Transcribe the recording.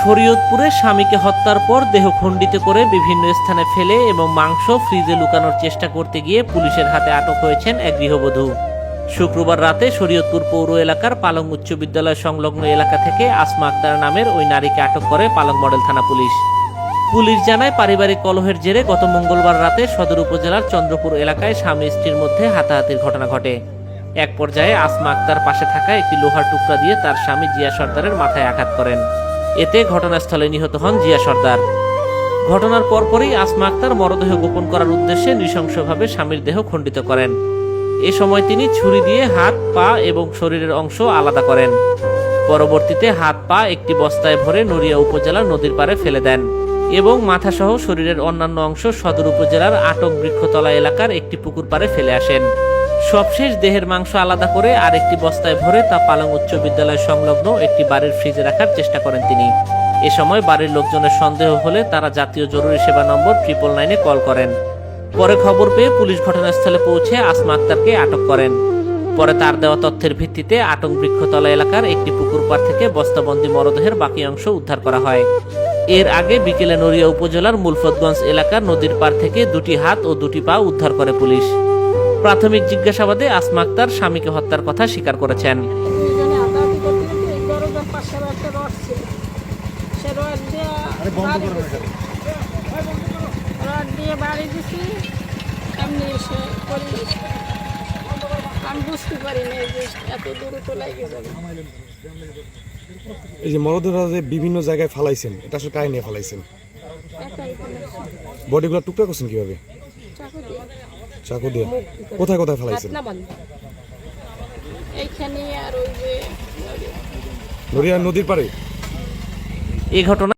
শরীয়তপুরে স্বামীকে হত্যার পর দেহ খণ্ডিত করে বিভিন্ন স্থানে ফেলে এবং মাংস ফ্রিজে লুকানোর চেষ্টা করতে গিয়ে পুলিশের হাতে আটক হয়েছেন এক গৃহবধূ। শুক্রবার রাতে শরীয়তপুর পৌর এলাকার পালং উচ্চ বিদ্যালয় সংলগ্ন এলাকা থেকে আসমা আক্তার নামের ওই নারীকে আটক করে পালং মডেল থানা পুলিশ। পুলিশ জানায়, পারিবারিক কলহের জেরে গত মঙ্গলবার রাতে সদর উপজেলার চন্দ্রপুর এলাকায় স্বামী স্ত্রীর মধ্যে হাতাহাতির ঘটনা ঘটে। এক পর্যায়ে আসমা আক্তার পাশে থাকা একটি লোহার টুকরা দিয়ে তার স্বামী জিয়া সর্দারের মাথায় আঘাত করেন। এতে ঘটনাস্থলে নিহত হন জিয়া সর্দার। ঘটনার পরপরই আসমা আক্তার মরদেহ গোপন করার উদ্দেশ্যে নৃশংসভাবে স্বামীর দেহ খণ্ডিত করেন। এ সময় তিনি ছুরি দিয়ে হাত, পা এবং শরীরের অংশ আলাদা করেন। পরবর্তীতে হাত পা একটি বস্তায় ভরে নড়িয়া উপজেলার নদীর পাড়ে ফেলে দেন এবং মাথাসহ শরীরের অন্যান্য অংশ সদর উপজেলার আটক বৃক্ষতলা এলাকার একটি পুকুর পাড়ে ফেলে আসেন। সবশেষ দেহের মাংস আলাদা করে আরেকটি বস্তায় ভরে তা পালং উচ্চ বিদ্যালয় সংলগ্ন একটি বাড়ির ফ্রিজে রাখার চেষ্টা করেন তিনি। এ সময় বাড়ির লোকজনের সন্দেহ হলে তারা জাতীয় জরুরি সেবা নম্বর 999-এ কল করেন। পরে খবর পেয়ে পুলিশ ঘটনাস্থলে পৌঁছে আসমা আক্তারকে আটক করেন। পরে তার দেওয়া তথ্যের ভিত্তিতে আটক বৃক্ষতলা এলাকার একটি পুকুর পাড় থেকে বস্তাবন্দি মরদেহের বাকি অংশ উদ্ধার করা হয়। এর আগে বিকেলে নড়িয়া উপজেলার মুলফতগঞ্জ এলাকার নদীর পাড় থেকে দুটি হাত ও দুটি পা উদ্ধার করে পুলিশ। প্রাথমিক জিজ্ঞাসাবাদে আসমা আক্তার স্বামীকে হত্যার কথা স্বীকার করেছেন। এই যে মরদেহ বিভিন্ন জায়গায় ফালাইছেন, এটা আসলে কাহিনী ফালাইছেন? বডিগুলো টুকরা করছেন কিভাবে? চাকু দিয়ে। কোথায় কোথায় ফালাইছেন? নদীর পাড়ে। এই ঘটনা